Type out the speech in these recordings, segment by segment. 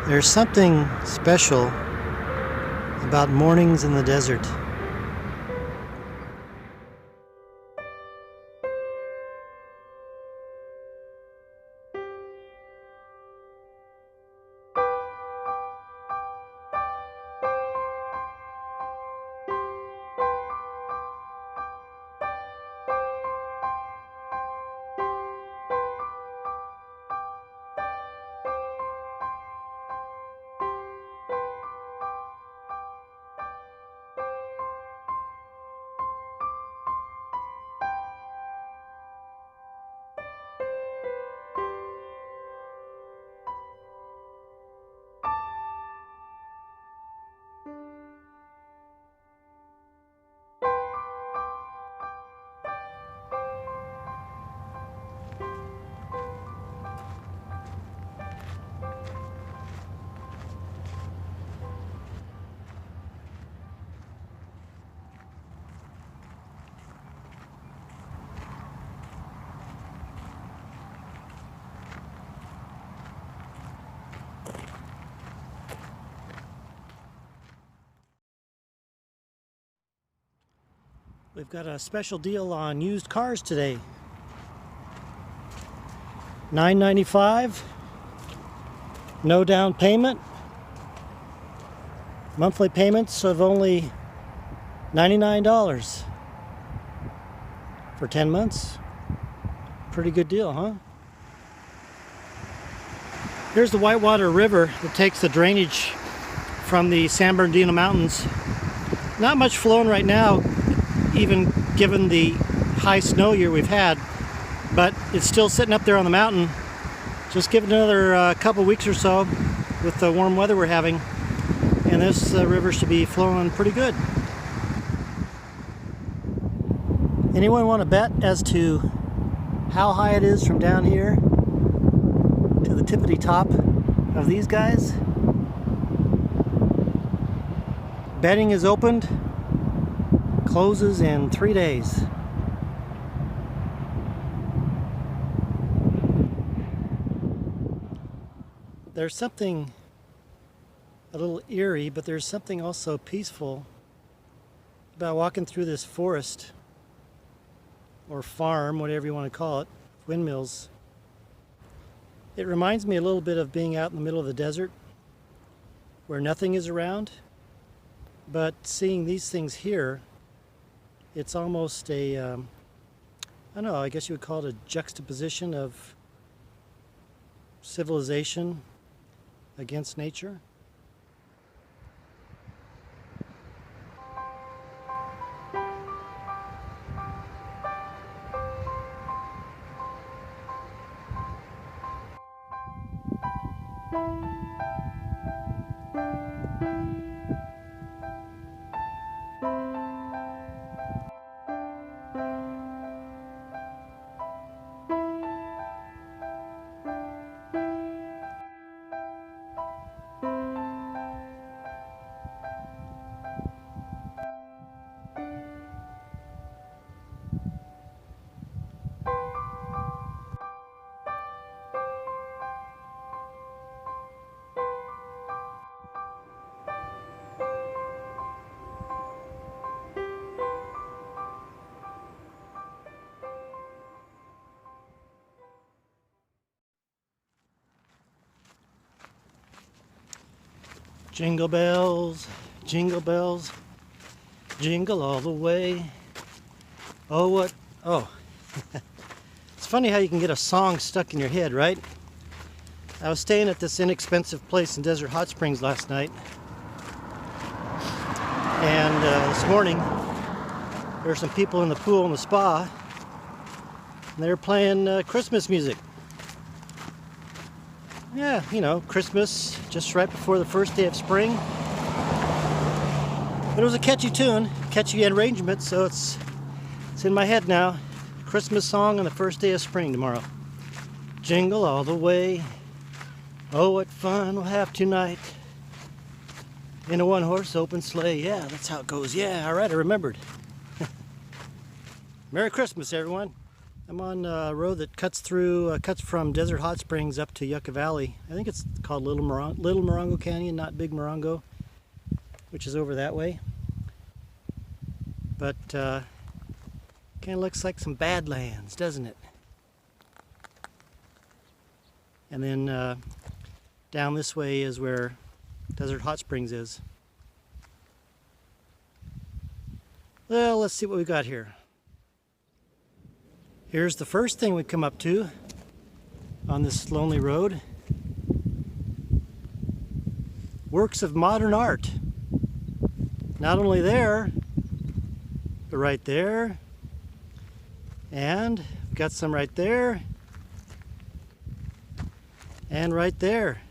There's something special about mornings in the desert. We've got a special deal on used cars today. $9.95, no down payment, monthly payments of only $99 for 10 months. Pretty good deal, huh? Here's the Whitewater River that takes the drainage from the San Bernardino Mountains. Not much flowing right now, even given the high snow year we've had, but it's still sitting up there on the mountain. Just give it another couple weeks or so with the warm weather we're having, and this river should be flowing pretty good. Anyone want to bet as to how high it is from down here to the tippity top of these guys? Betting is opened. Closes in 3 days. There's something a little eerie, but there's something also peaceful about walking through this forest or farm, whatever you want to call it, windmills. It reminds me a little bit of being out in the middle of the desert where nothing is around, but seeing these things here, it's almost a, I don't know, I guess you would call it a juxtaposition of civilization against nature. Jingle bells, jingle bells, jingle all the way. Oh, what? Oh. It's funny how you can get a song stuck in your head, right? I was staying at this inexpensive place in Desert Hot Springs last night. And this morning, there were some people in the pool in the spa, and they were playing Christmas music. Yeah, you know, Christmas, just right before the first day of spring. But it was a catchy tune, catchy arrangement, so it's in my head now. Christmas song on the first day of spring tomorrow. Jingle all the way. Oh, what fun we'll have tonight. In a one-horse open sleigh. Yeah, that's how it goes. Yeah, all right, I remembered. Merry Christmas, everyone. I'm on a road that cuts from Desert Hot Springs up to Yucca Valley. I think it's called Little Morongo Canyon, not Big Morongo, which is over that way. But kind of looks like some Badlands, doesn't it? And then down this way is where Desert Hot Springs is. Well, let's see what we got here. Here's the first thing we come up to on this lonely road. Works of modern art. Not only there, but right there. And we've got some right there. And right there.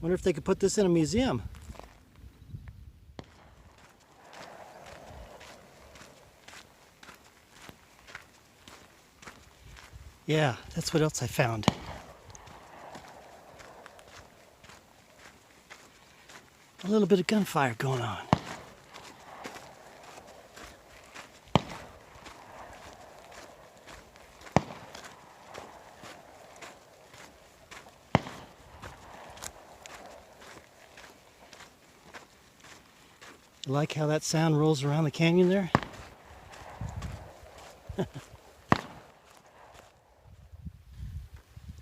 Wonder if they could put this in a museum. Yeah, that's what else I found. A little bit of gunfire going on. You like how that sound rolls around the canyon there?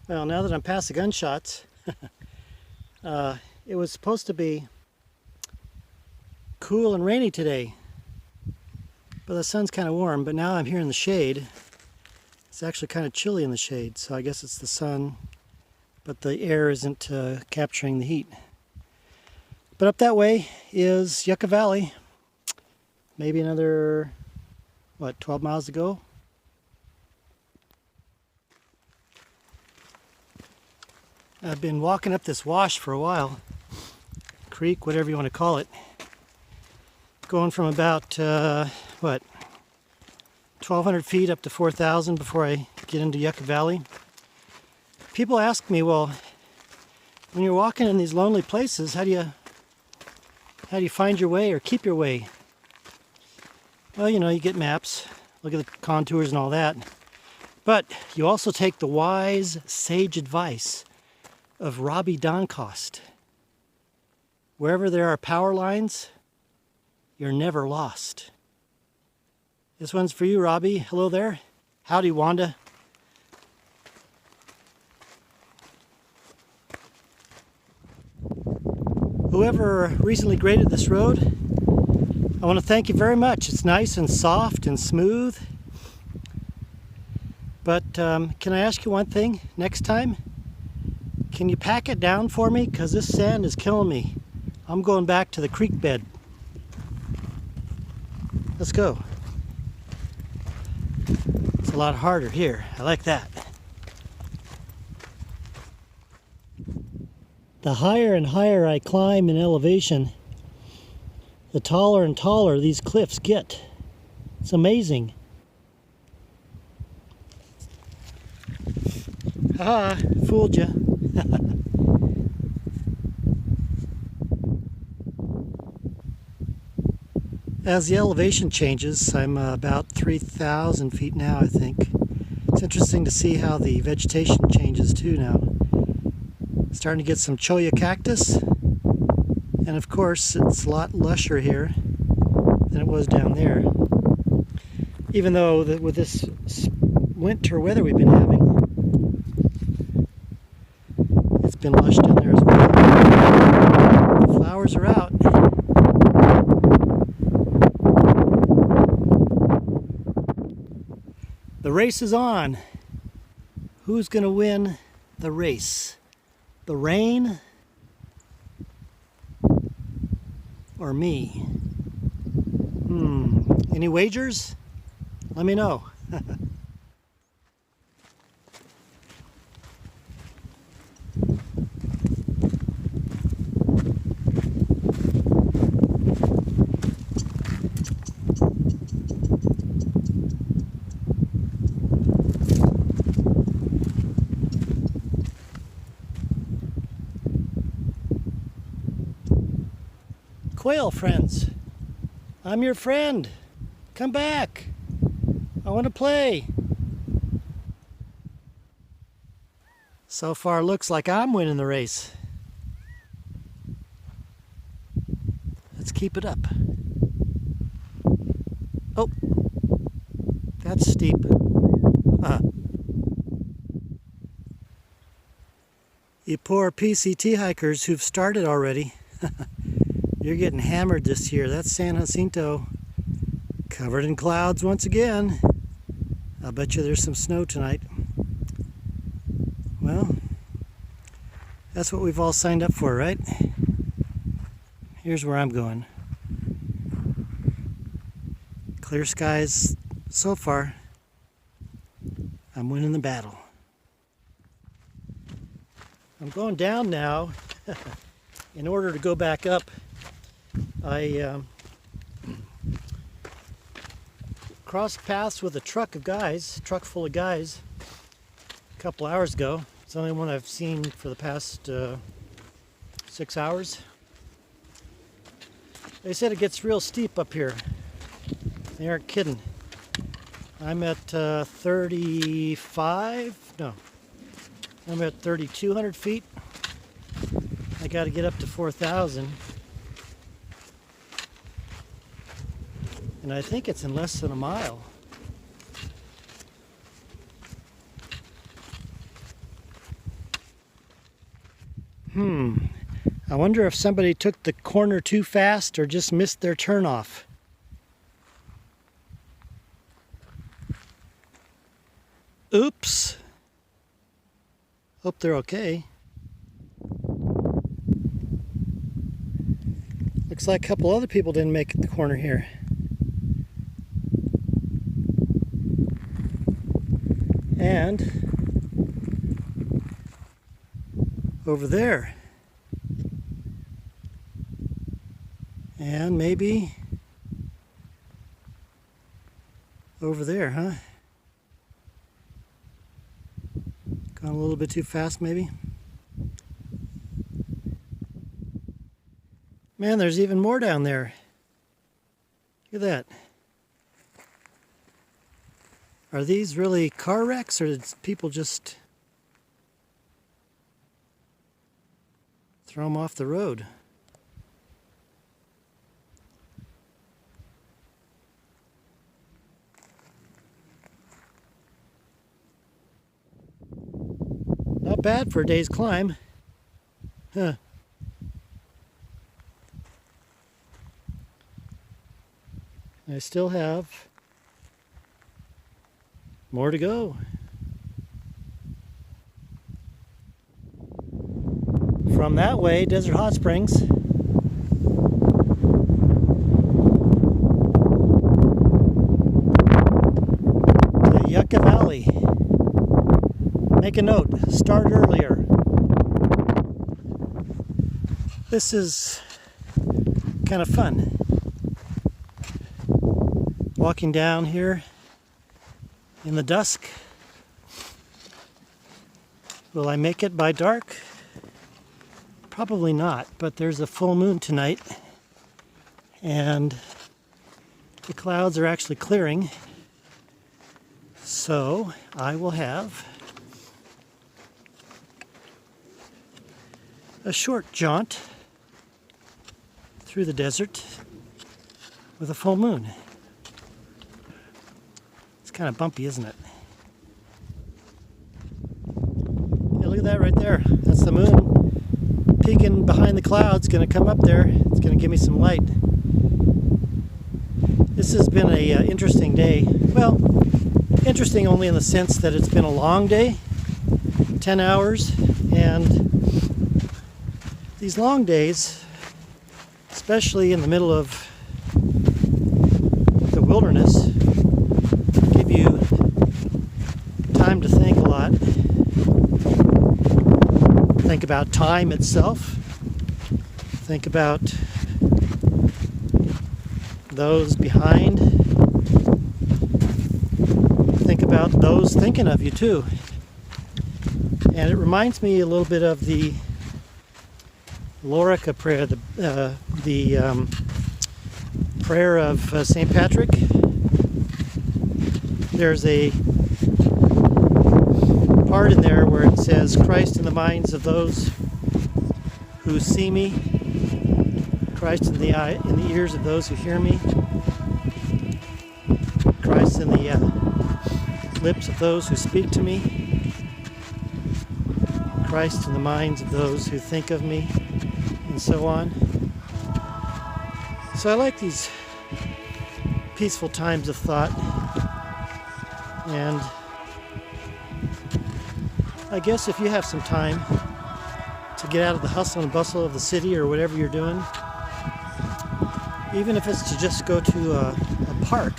Well, now that I'm past the gunshots, it was supposed to be cool and rainy today, but the sun's kind of warm. But now I'm here in the shade. It's actually kind of chilly in the shade, so I guess it's the sun, but the air isn't capturing the heat. But up that way is Yucca Valley. Maybe another, 12 miles to go? I've been walking up this wash for a while, creek, whatever you want to call it, going from about 1,200 feet up to 4,000 before I get into Yucca Valley. People ask me, well, when you're walking in these lonely places, how do you find your way or keep your way? Well, you get maps, look at the contours and all that, but you also take the wise, sage advice of Robbie Donkost. Wherever there are power lines, you're never lost. This one's for you, Robbie. Hello there. Howdy, Wanda. Whoever recently graded this road, I want to thank you very much. It's nice and soft and smooth. But can I ask you one thing next time? Can you pack it down for me? Because this sand is killing me. I'm going back to the creek bed. Let's go. It's a lot harder here. I like that. The higher and higher I climb in elevation, the taller and taller these cliffs get. It's amazing. Haha, fooled you. As the elevation changes, I'm about 3,000 feet now, I think. It's interesting to see how the vegetation changes too now. Starting to get some cholla cactus, and of course it's a lot lusher here than it was down there. Even though with this winter weather we've been having, it's been lush down there as well. The flowers are out. The race is on. Who's going to win the race? The rain or me? Any wagers? Let me know. Quail friends, I'm your friend. Come back. I want to play. So far, looks like I'm winning the race. Let's keep it up. Oh, that's steep. You poor PCT hikers who've started already. You're getting hammered this year. That's San Jacinto, covered in clouds once again. I'll bet you there's some snow tonight. Well, that's what we've all signed up for, right? Here's where I'm going. Clear skies so far. I'm winning the battle. I'm going down now. In order to go back up, I crossed paths with a truck full of guys, a couple hours ago. It's the only one I've seen for the past 6 hours. They said it gets real steep up here. They aren't kidding. I'm at 3,200 feet. I got to get up to 4,000. And I think it's in less than a mile. I wonder if somebody took the corner too fast or just missed their turnoff. Oops. Hope they're okay. Looks like a couple other people didn't make it the corner here. And over there. And maybe over there, huh? Gone a little bit too fast, maybe. Man, there's even more down there. Look at that. Are these really car wrecks, or did people just throw them off the road? Not bad for a day's climb. Huh. I still have more to go. From that way, Desert Hot Springs. To Yucca Valley. Make a note, start earlier. This is kind of fun. Walking down here in the dusk. Will I make it by dark? Probably not, but there's a full moon tonight and the clouds are actually clearing. So I will have a short jaunt through the desert with a full moon. It's kind of bumpy, isn't it? Yeah, look at that right there. That's the moon peeking behind the clouds. Going to come up there. It's going to give me some light. This has been a interesting day. Well, interesting only in the sense that it's been a long day, 10 hours, and these long days, especially in the middle of the wilderness, give you time to think a lot. Think about time itself. Think about those behind. Think about those thinking of you too. And it reminds me a little bit of the Lorica prayer, the prayer of St. Patrick. There's a part in there where it says, Christ in the minds of those who see me, Christ in the ears of those who hear me, Christ in the lips of those who speak to me, Christ in the minds of those who think of me, and so on. So I like these peaceful times of thought, and I guess if you have some time to get out of the hustle and bustle of the city or whatever you're doing, even if it's to just go to a park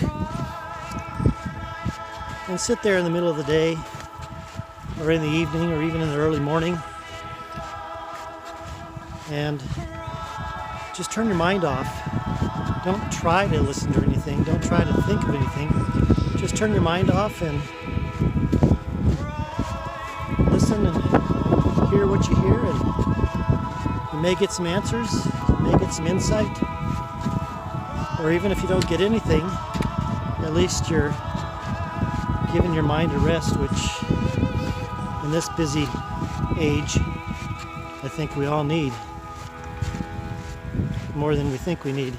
and sit there in the middle of the day or in the evening or even in the early morning and just turn your mind off. Don't try to listen to anything. Don't try to think of anything. Just turn your mind off and listen and hear what you hear, and you may get some answers, you may get some insight, or even if you don't get anything, at least you're giving your mind a rest, which in this busy age I think we all need more than we think we need.